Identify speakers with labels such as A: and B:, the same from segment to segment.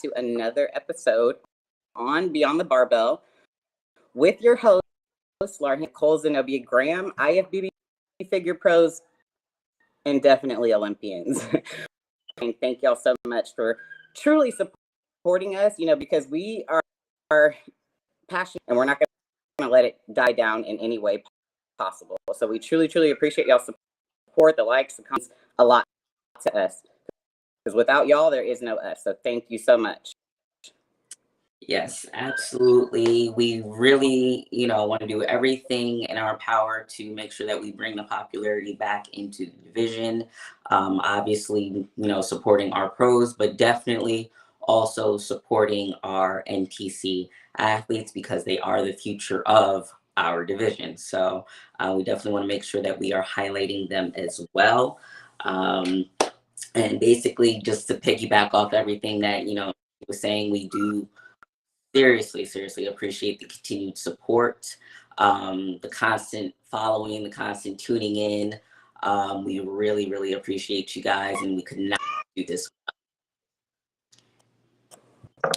A: to another episode on Beyond the Barbell with your host, Laura Cole, Zenobia Graham, IFBB figure pros, and definitely Olympians. And thank y'all so much for truly supporting us, because we are passionate and we're not going to let it die down in any way possible. So we truly, truly appreciate y'all's support, the likes, the comments, a lot to us. Because without y'all, there is no us. So thank you so much.
B: Yes, absolutely. We really, want to do everything in our power to make sure that we bring the popularity back into the division. Obviously, supporting our pros, but definitely also supporting our NPC athletes because they are the future of our division. So we definitely want to make sure that we are highlighting them as well. And basically, just to piggyback off everything that, you was saying, we do seriously appreciate the continued support, the constant following, the constant tuning in. We really appreciate you guys, and we could not do this.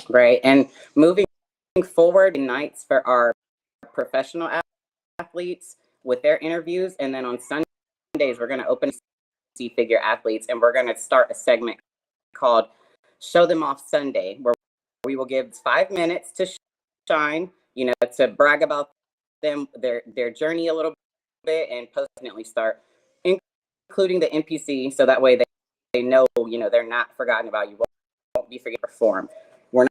A: Right. And moving forward, nights for our professional athletes with their interviews. And then on Sundays, we're going to open figure athletes, and we're going to start a segment called Show Them Off Sunday, where we will give 5 minutes to shine, to brag about them, their journey a little bit, and definitely start including the NPC, so that way they know, they're not forgotten about. You won't be forgetting to perform. We're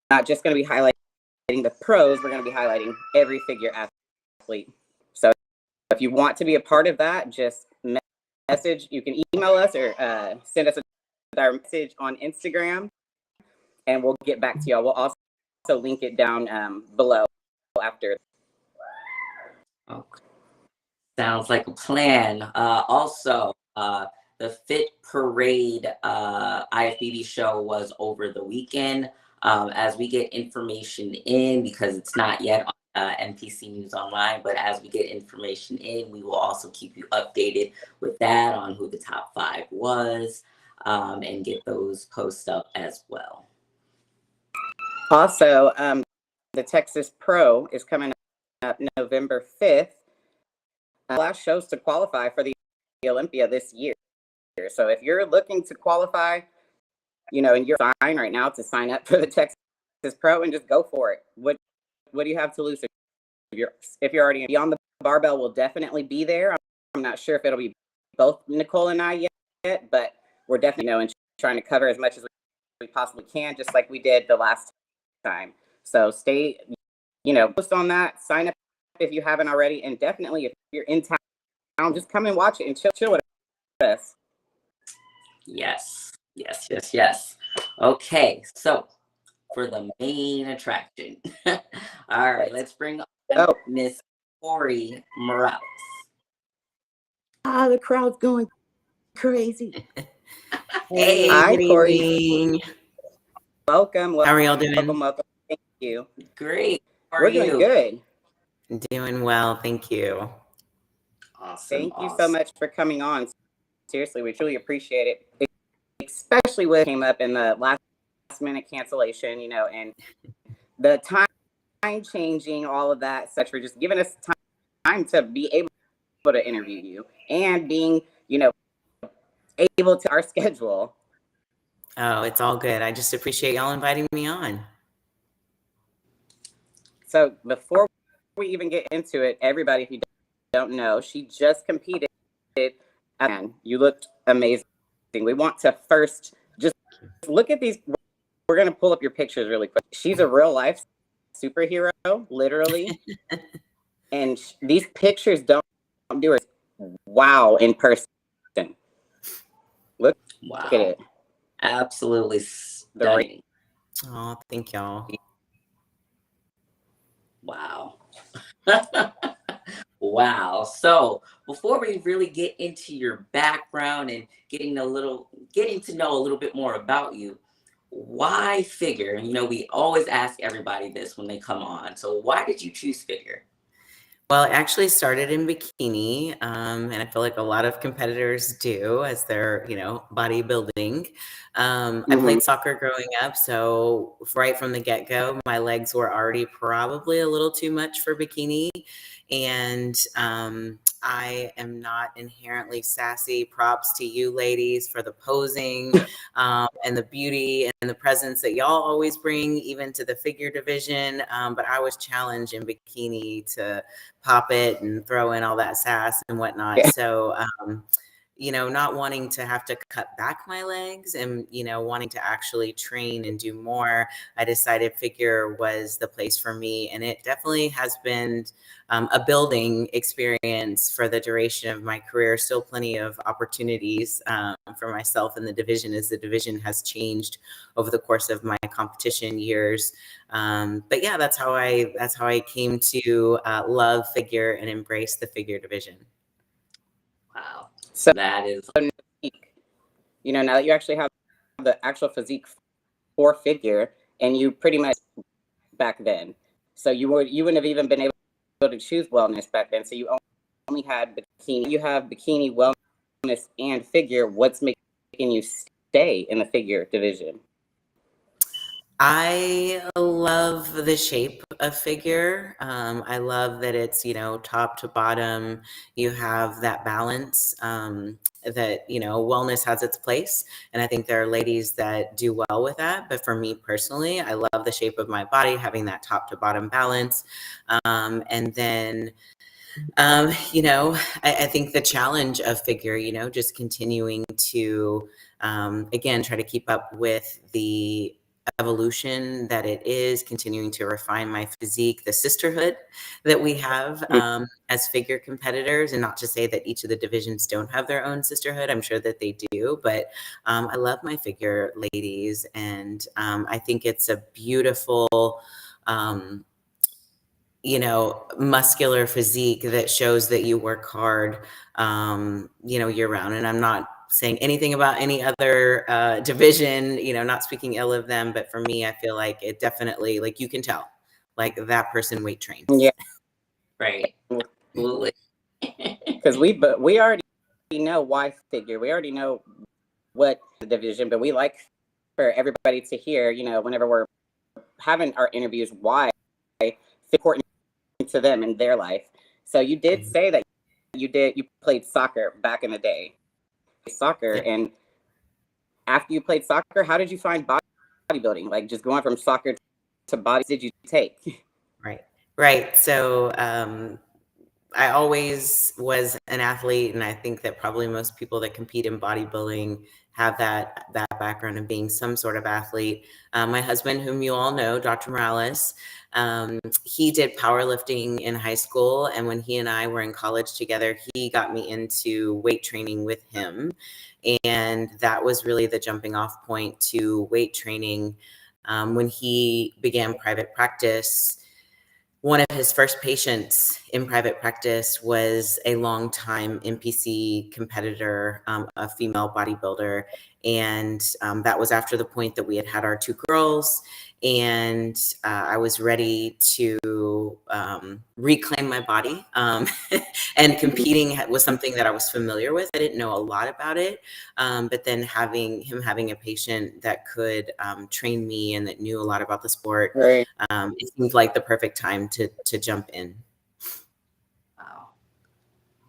A: not just going to be highlighting the pros, we're going to be highlighting every figure athlete. So if you want to be a part of that, just message. You can email us or send us a message on Instagram, and we'll get back to y'all. We'll also link it down below after.
B: Okay. Sounds like a plan. Also, the Fit Parade IFBB show was over the weekend. As we get information in, because it's not yet on NPC News Online, but as we get information in, we will also keep you updated with that on who the top 5 was, and get those posts up as well.
A: Also, the Texas Pro is coming up November 5th. Last shows to qualify for the Olympia this year. So if you're looking to qualify, and you're fine right now to sign up for the Texas Pro and just go for it. What do you have to lose? If you're already Beyond the Barbell, will definitely be there. I'm not sure if it'll be both Nicole and I yet, but we're definitely and trying to cover as much as we possibly can, just like we did the last time. So stay, post on that, sign up if you haven't already, and definitely if you're in town, just come and watch it and chill with us.
B: Yes. Okay, so for the main attraction, all right, let's bring on Miss Corrie Morales.
C: The crowd's going crazy.
B: Hey,
C: hi, Corrie.
A: Welcome.
C: How are y'all doing?
A: Welcome. Thank you.
B: Great.
A: We're doing good.
C: Doing well, thank you.
B: Awesome.
A: Thank you so much for coming on. Seriously, we truly appreciate it, especially when it came up in the last minute cancellation, and the time changing, all of that, such for just giving us time to be able to interview you and being, able to our schedule.
C: Oh, it's all good. I just appreciate y'all inviting me on.
A: So before we even get into it, everybody, if you don't know, she just competed, and you looked amazing. We want to first just look at these. We're going to pull up your pictures really quick. She's a real life superhero, literally. And these pictures don't do it. Wow, in person. Look at it.
B: Absolutely stunning.
C: Oh, thank y'all.
B: Wow. Wow. So before we really get into your background and getting to know a little bit more about you, why figure? We always ask everybody this when they come on. So why did you choose figure?
C: Well, it actually started in bikini, and I feel like a lot of competitors do as they're, bodybuilding. I
A: Mhm.
C: played soccer growing up, so right from the get-go, my legs were already probably a little too much for bikini, and I am not inherently sassy. Props to you ladies for the posing, and the beauty and the presence that y'all always bring, even to the figure division. But I was challenged in bikini to pop it and throw in all that sass and whatnot.
A: Yeah.
C: So, not wanting to have to cut back my legs and, wanting to actually train and do more, I decided figure was the place for me. And it definitely has been a building experience for the duration of my career. Still plenty of opportunities for myself in the division as the division has changed over the course of my competition years. But yeah, that's how I came to love figure and embrace the figure division.
B: Wow.
A: So
B: That is
A: now that you actually have the actual physique for figure, and you pretty much back then, so you wouldn't have even been able to choose wellness back then. So you only had bikini. You have bikini, wellness, and figure. What's making you stay in the figure division?
C: I love the shape of figure. I love that it's, top to bottom. You have that balance that, wellness has its place. And I think there are ladies that do well with that. But for me personally, I love the shape of my body, having that top to bottom balance. And then I think the challenge of figure, just continuing to, again, try to keep up with the evolution that it is, continuing to refine my physique, the sisterhood that we have as figure competitors, and not to say that each of the divisions don't have their own sisterhood. I'm sure that they do, but I love my figure ladies, and I think it's a beautiful, muscular physique that shows that you work hard, year round. And I'm not saying anything about any other division, not speaking ill of them. But for me, I feel like it definitely, like you can tell, like that person weight trains.
A: Yeah,
B: right. Absolutely.
A: because we already know why figure. We already know what the division, but we like for everybody to hear, whenever we're having our interviews, why it's important to them in their life. So you did say that you played soccer back in the day. Soccer,
C: Yeah.
A: and after you played soccer, how did you find bodybuilding? Like just going from soccer to body, did you take?
C: Right. So I always was an athlete, and I think that probably most people that compete in bodybuilding have that background of being some sort of athlete. My husband, whom you all know, Dr. Morales, he did powerlifting in high school, and when he and I were in college together, he got me into weight training with him, and that was really the jumping off point to weight training. When he began private practice, one of his first patients in private practice was a longtime NPC competitor, a female bodybuilder. And that was after the point that we had had our two girls. And I was ready to reclaim my body. And competing was something that I was familiar with. I didn't know a lot about it. But then having a patient that could train me and that knew a lot about the sport,
A: Right.
C: it seemed like the perfect time to jump in.
B: Wow.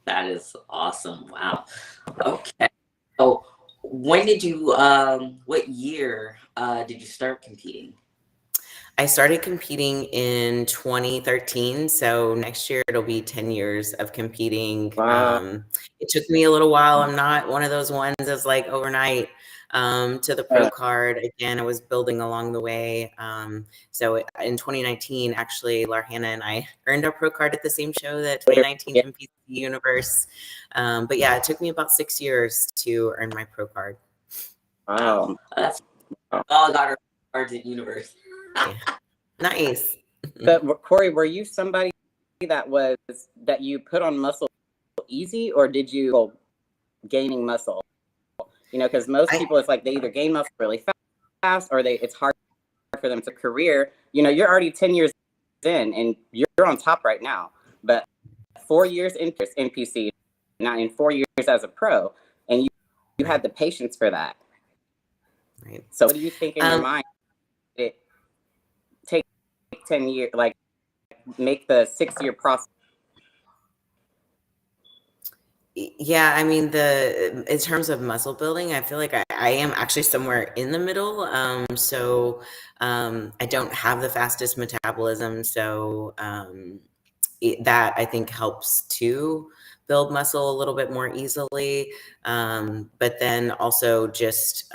B: That is awesome. Wow. Okay. So when did you what year did you start competing?
C: I started competing in 2013, so next year it'll be 10 years of competing.
A: Wow.
C: It took me a little while. I'm not one of those ones that's like overnight to the pro card. Again, I was building along the way. So in 2019, actually, Larhana and I earned our pro card at the same show that 2019 NPC Universe. But yeah, it took me about 6 years to earn my pro card.
A: Wow.
B: That's all got our cards at Universe.
C: Yeah. Nice.
A: But Corrie, were you somebody that you put on muscle easy, or did you gaining muscle? Because most people, it's like they either gain muscle really fast, or it's hard for them to career. You're already 10 years in, and you're on top right now. But 4 years in NPC, not in 4 years as a pro, and you had the patience for that.
C: Right.
A: So what do you think in your mind? It take 10 years, like make the 6-year process?
C: Yeah, I mean, in terms of muscle building, I feel like I am actually somewhere in the middle. I don't have the fastest metabolism, so that I think helps to build muscle a little bit more easily. But then also just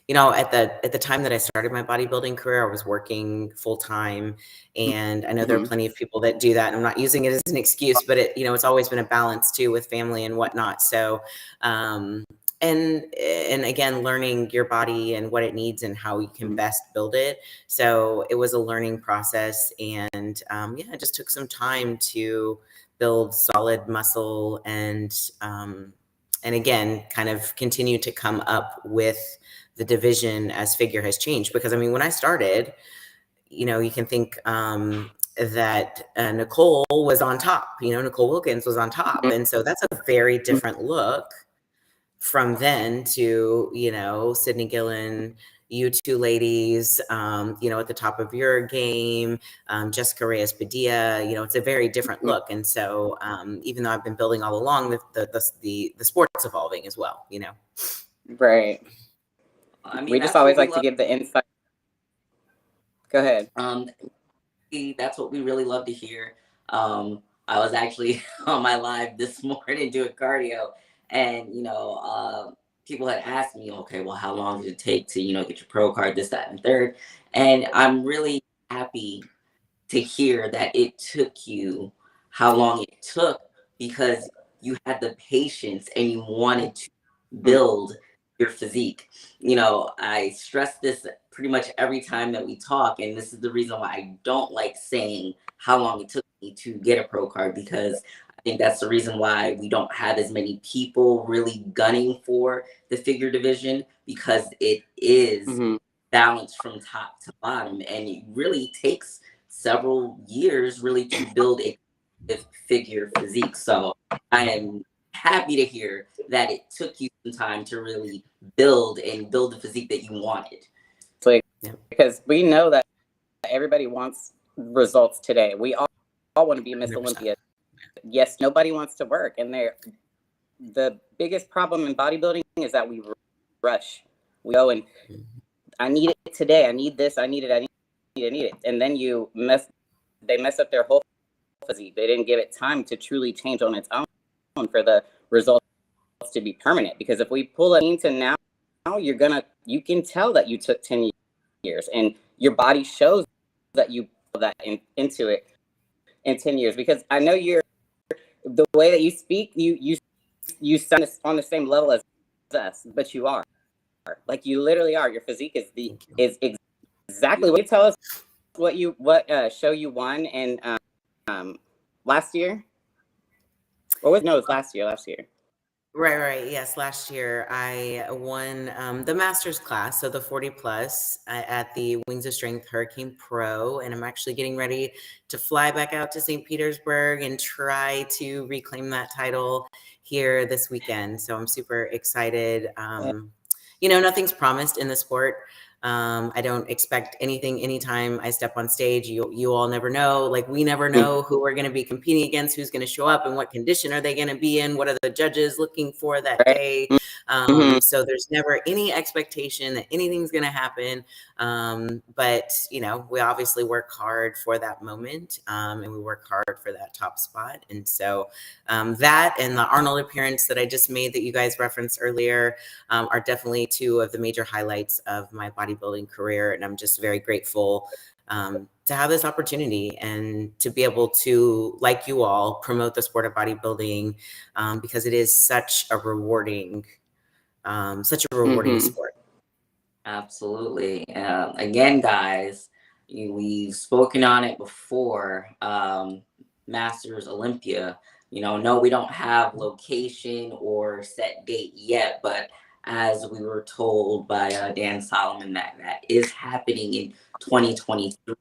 C: at the time that I started my bodybuilding career, I was working full time, and I know there are plenty of people that do that. And I'm not using it as an excuse, but it's always been a balance too with family and whatnot. So, and again, learning your body and what it needs and how you can best build it. So it was a learning process, and it just took some time to build solid muscle and again, kind of continue to come up with the division as figure has changed. Because I mean, when I started, you can think that Nicole was on top, Nicole Wilkins was on top. And so that's a very different look from then to, Sydney Gillen, you two ladies, at the top of your game, Jessica Reyes-Padilla, it's a very different look. And so even though I've been building all along, the sport's evolving as well,
A: Right.
B: I mean,
A: we just always like to give the insight. Go ahead.
B: That's what we really love to hear. I was actually on my live this morning doing cardio, and people had asked me, okay, well, how long did it take to get your pro card, this, that, and third? And I'm really happy to hear that it took you how long it took, because you had the patience and you wanted to build your physique. I stress this pretty much every time that we talk, and this is the reason why I don't like saying how long it took me to get a pro card, because I think that's the reason why we don't have as many people really gunning for the figure division, because it is balanced from top to bottom, and it really takes several years really to build a figure physique. So I am happy to hear that it took you some time to really build the physique that you wanted.
A: Because we know that everybody wants results today. We all want to be Miss 100%. Olympia. Yes, nobody wants to work. And the biggest problem in bodybuilding is that we rush. We go and I need it today. I need this. I need it. I need it. And then they mess up their whole physique. They didn't give it time to truly change on its own for the results to be permanent. Because if we pull it into now you can tell that you took 10 years, and your body shows that you put that into it in 10 years. Because I know the way that you speak, you sound on the same level as us, but you are. Like, you literally are. Your physique is exactly what you tell us. What show you won in last year? Or was no, it was last year.
C: Right. Yes, last year I won the master's class, so the 40 plus at the Wings of Strength Hurricane Pro, and I'm actually getting ready to fly back out to St. Petersburg and try to reclaim that title here this weekend. So I'm super excited. Nothing's promised in the sport. I don't expect anything anytime I step on stage. You all never know. Like, we never know who we're going to be competing against, who's going to show up, and what condition are they going to be in, what are the judges looking for that day. So there's never any expectation that anything's going to happen. But we obviously work hard for that moment, and we work hard for that top spot. And so that and the Arnold appearance that I just made that you guys referenced earlier are definitely two of the major highlights of my bodybuilding career. And I'm just very grateful to have this opportunity and to be able to, like you all, promote the sport of bodybuilding, because it is such a rewarding sport.
B: Absolutely. Again, guys, we've spoken on it before. Masters Olympia, no, we don't have location or set date yet, but as we were told by Dan Solomon, that is happening in 2023.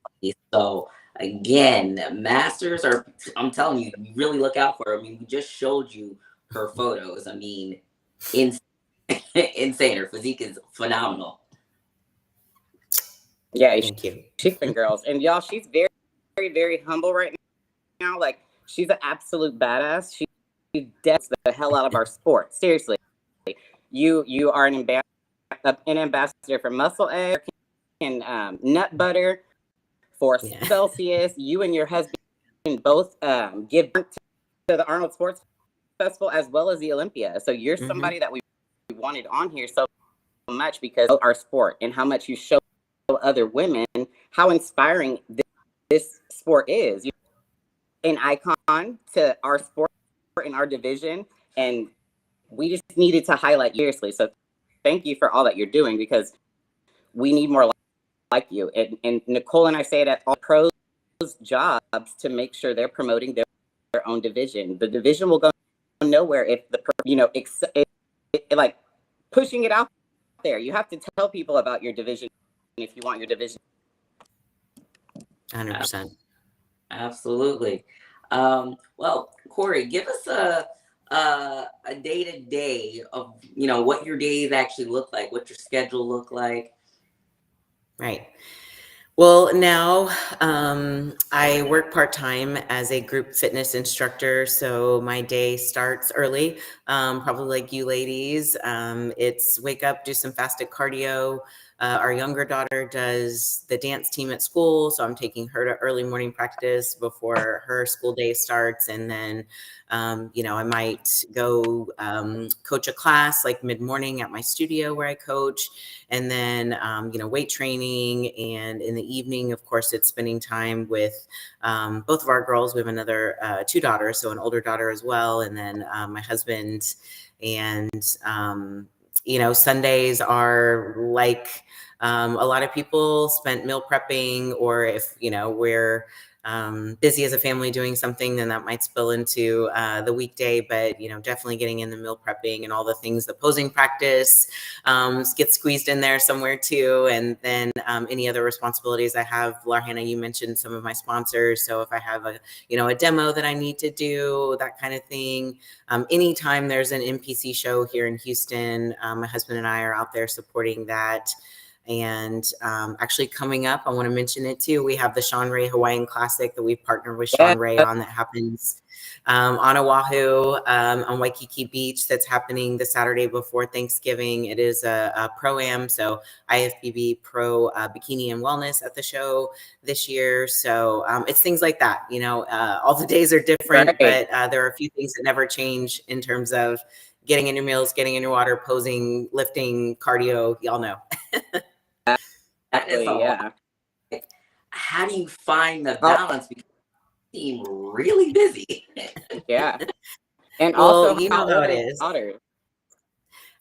B: So Again, masters are, I'm telling you, you really look out for her. I mean, we just showed you her photos. I mean, insane. Insane. Her physique is phenomenal.
A: Yeah,
C: Thank you.
A: she's been girls. And y'all, she's very, very, very humble right now. Like, she's an absolute badass. She does the hell out of our sport. Seriously. You are an ambassador for Muscle Egg and Nut Butter, for Celsius. You and your husband both give to the Arnold Sports Festival as well as the Olympia. So you're somebody that we wanted on here so much because of our sport and how much you show other women how inspiring this sport is. You're an icon to our sport and our division, and we just needed to highlight you seriously. So thank you for all that you're doing, because we need more like you. And Nicole and I say it at all pros jobs to make sure they're promoting their own division. The division will go nowhere if like pushing it out there. You have to tell people about your division if you want your division.
C: 100%.
B: Absolutely. Well, Corrie, give us a day-to-day of, what your days actually look like, what your schedule look like.
C: Right. Well, now I work part-time as a group fitness instructor, so my day starts early, probably like you ladies. It's wake up, do some fasted cardio. Our younger daughter does the dance team at school, so I'm taking her to early morning practice before her school day starts. And then, I might go coach a class like mid-morning at my studio where I coach. And then, weight training. And in the evening, of course, it's spending time with both of our girls. We have another 2 daughters, so an older daughter as well. And then my husband. And, Sundays are like a lot of people spent meal prepping, or if, we're busy as a family doing something, then that might spill into the weekday. But definitely getting in the meal prepping and all the things, the posing practice gets squeezed in there somewhere too. And then any other responsibilities I have. Larhana, you mentioned some of my sponsors, so if I have a demo that I need to do, that kind of thing. Anytime there's an NPC show here in Houston, my husband and I are out there supporting that. And actually coming up, I want to mention it too. We have the Sean Ray Hawaiian Classic that we've partnered with Sean Ray on, that happens on Oahu, on Waikiki Beach. That's happening the Saturday before Thanksgiving. It is a pro-am, so IFBB Pro Bikini and Wellness at the show this year. So it's things like that. All the days are different, but there are a few things that never change in terms of getting in your meals, getting in your water, posing, lifting, cardio. Y'all know.
B: That is a lot. How do you find the balance? Because you seem really busy.
A: Yeah. And
C: well,
A: also,
C: how it is.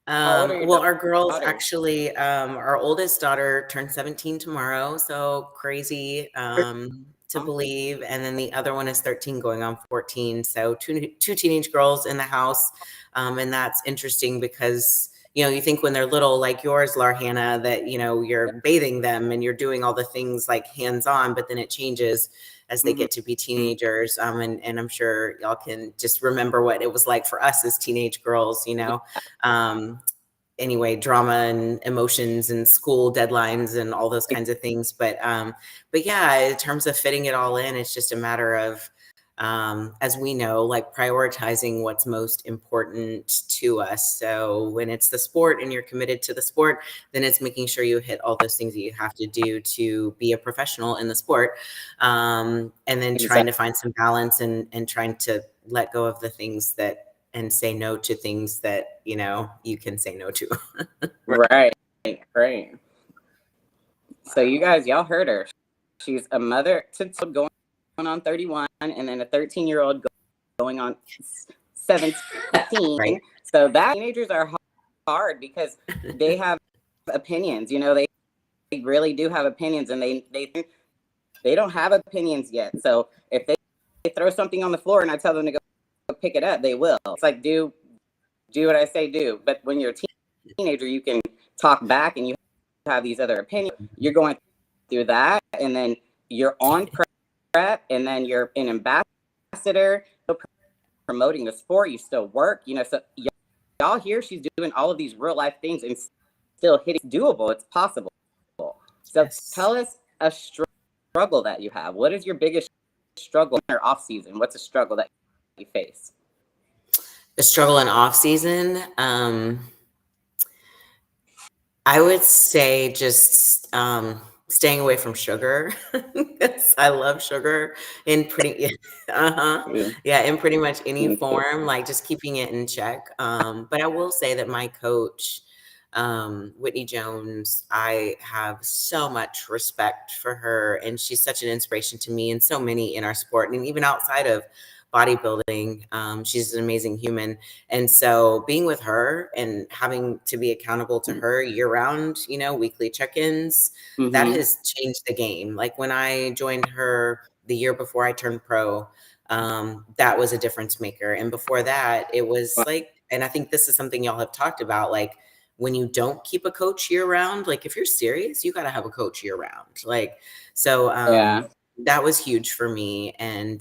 C: Our girls actually, our oldest daughter turned 17 tomorrow, so crazy to believe. And then the other one is 13 going on 14. So two teenage girls in the house. And that's interesting because you think when they're little, like yours, Larhana, that, you're bathing them and you're doing all the things like hands-on, but then it changes as they get to be teenagers. And I'm sure y'all can just remember what it was like for us as teenage girls, anyway, drama and emotions and school deadlines and all those kinds of things. But yeah, in terms of fitting it all in, it's just a matter of, as we know, like prioritizing what's most important to us. So when it's the sport and you're committed to the sport, then it's making sure you hit all those things that you have to do to be a professional in the sport. And then trying to find some balance and trying to let go of the things and say no to things that, you can say no to.
A: Right. So you guys, y'all heard her. She's a mother to going on 31, and then a 13-year-old going on 17.
C: Right.
A: So that teenagers are hard because they have opinions. They really do have opinions, and they don't have opinions yet. So if they throw something on the floor and I tell them to go pick it up, they will. It's like, do what I say do. But when you're a teenager, you can talk back and you have these other opinions. You're going through that, and then you're on rep, and then you're an ambassador, promoting the sport. You still work, so y'all here, she's doing all of these real life things and still hitting. It's doable. It's possible. So tell us a struggle that you have. What is your biggest struggle in your off season? What's a struggle that you face?
C: A struggle in off season. I would say just staying away from sugar. I love sugar in pretty, in pretty much any form, like just keeping it in check. But I will say that my coach, Whitney Jones, I have so much respect for her, and she's such an inspiration to me and so many in our sport, and even outside of bodybuilding. She's an amazing human. And so being with her and having to be accountable to her year round, weekly check-ins, that has changed the game. Like when I joined her the year before I turned pro, that was a difference maker. And before that, it was like, and I think this is something y'all have talked about, like when you don't keep a coach year round, like if you're serious, you got to have a coach year round. Like, so, that was huge for me. And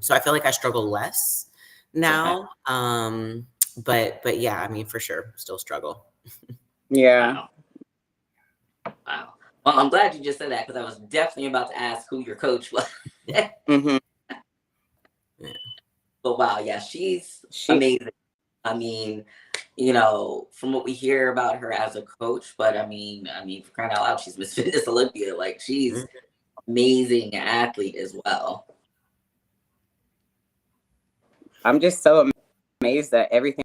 C: so I feel like I struggle less now. But yeah, I mean, for sure, still struggle.
A: Yeah.
B: Wow. Well, I'm glad you just said that because I was definitely about to ask who your coach was. But wow, yeah, she's amazing. I mean, from what we hear about her as a coach, but I mean, for crying out loud, she's Miss Fitness Olympia. Like she's amazing athlete as well.
A: I'm just so amazed at everything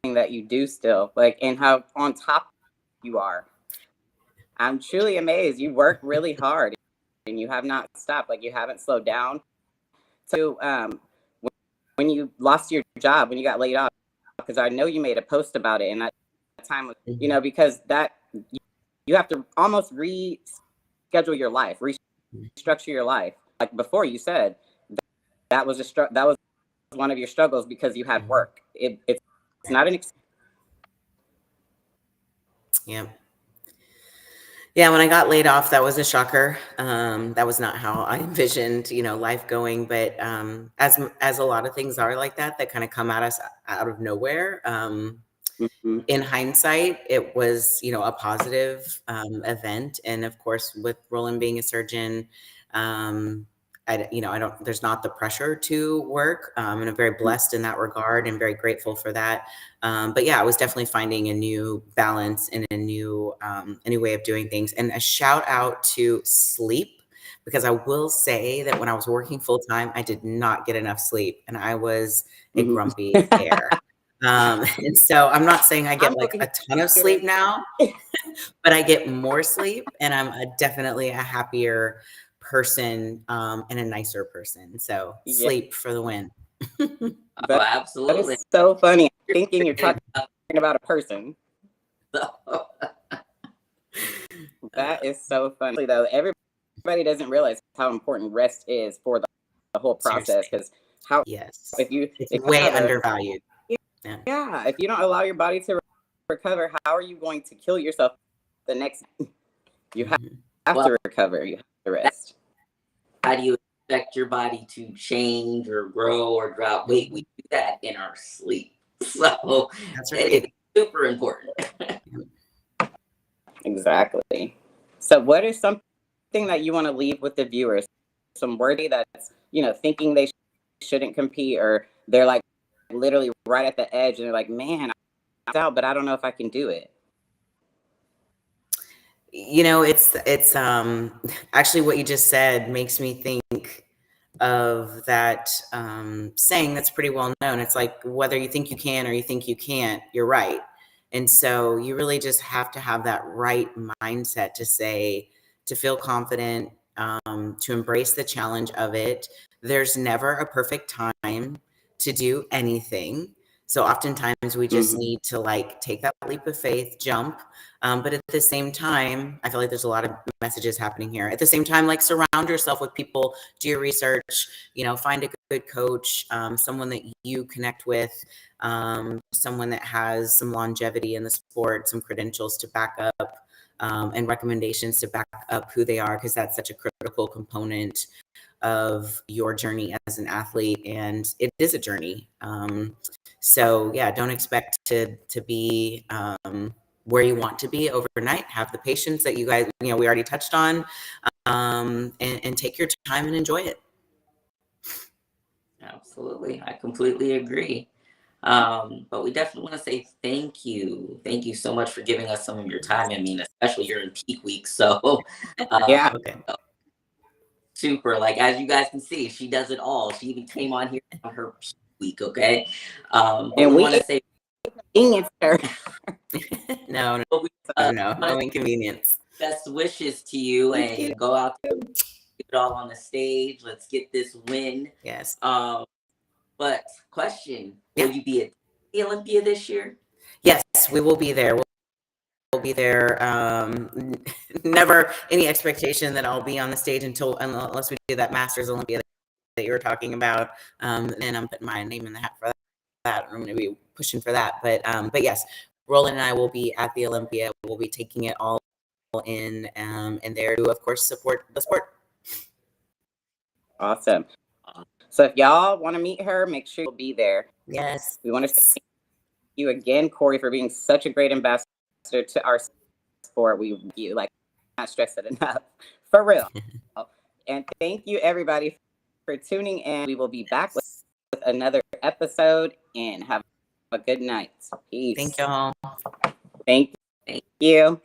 A: that you do still, like, and how on top you are. I'm truly amazed. You work really hard and you have not stopped. Like you haven't slowed down. So when you lost your job, when you got laid off, because I know you made a post about it, and that time was, because that you have to almost reschedule your life, restructure your life. Like before, you said that was that was one of your struggles because you had work. It's not an excuse.
C: Yeah, when I got laid off, that was a shocker. That was not how I envisioned, life going. But as a lot of things are like that kind of come at us out of nowhere. In hindsight, it was, a positive event. And of course, with Roland being a surgeon, there's not the pressure to work. And I'm very blessed in that regard and very grateful for that. But yeah, I was definitely finding a new balance and a new way of doing things. And a shout out to sleep, because I will say that when I was working full time, I did not get enough sleep and I was a grumpy bear. And so I'm not saying I get like a ton of sleep now, but I get more sleep and I'm definitely a happier person and a nicer person. So sleep for the win.
B: Absolutely.
A: That is so funny. I'm thinking you're talking about a person. That is so funny though. Everybody doesn't realize how important rest is for the whole process, because
C: it's way undervalued.
A: Yeah, if you don't allow your body to recover, how are you going to kill yourself the next? You have to recover. You have to rest.
B: How do you expect your body to change or grow or drop weight? We do that in our sleep. So that's right. It's super important.
A: Exactly. So what is something that you want to leave with the viewers? Some worthy that's, thinking they shouldn't compete, or they're like literally right at the edge and they're like, man, I'm out, but I don't know if I can do it.
C: It's actually what you just said makes me think of that saying that's pretty well known. It's like, whether you think you can or you think you can't, you're right. And so you really just have to have that right mindset to feel confident, to embrace the challenge of it. There's never a perfect time to do anything. So oftentimes we just need to take that leap of faith, jump. But at the same time, I feel like there's a lot of messages happening here. At the same time, surround yourself with people, do your research, find a good coach, someone that you connect with, someone that has some longevity in the sport, some credentials to back up, and recommendations to back up who they are, because that's such a critical component of your journey as an athlete, and it is a journey. So yeah, don't expect to be where you want to be overnight. Have the patience that you guys, we already touched on, and take your time and enjoy it.
B: Absolutely. I completely agree. But we definitely want to say thank you. Thank you so much for giving us some of your time. I mean, especially you're in peak week. So,
A: Yeah.
C: Okay.
B: super. Like, as you guys can see, she does it all. She even came on here on her peak week. Okay. But
A: And
B: we
A: we
B: want to say,
A: inconvenienced her.
C: No,
B: but we,
C: no inconvenience.
B: best wishes to you,
C: Thank
B: and
C: you.
B: go out there, get it all on the stage. Let's get this win.
C: Yes.
B: But question,
C: Yeah.
B: will you be at the Olympia this year?
C: Yes, we will be there. We'll be there. Never any expectation that I'll be on the stage unless we do that Masters Olympia that you were talking about. And I'm putting my name in the hat for that. I'm going to be pushing for that. But yes, Roland and I will be at the Olympia. We'll be taking it all in, and there to, of course, support the sport.
A: Awesome. So if y'all want to meet her, make sure you'll be there.
C: Yes.
A: We want to thank you again, Corrie, for being such a great ambassador to our sport. We you like not stress it enough, for real. And thank you everybody for tuning in. We will be back with another episode, and have a good night. Peace.
C: Thank y'all.
A: Thank you.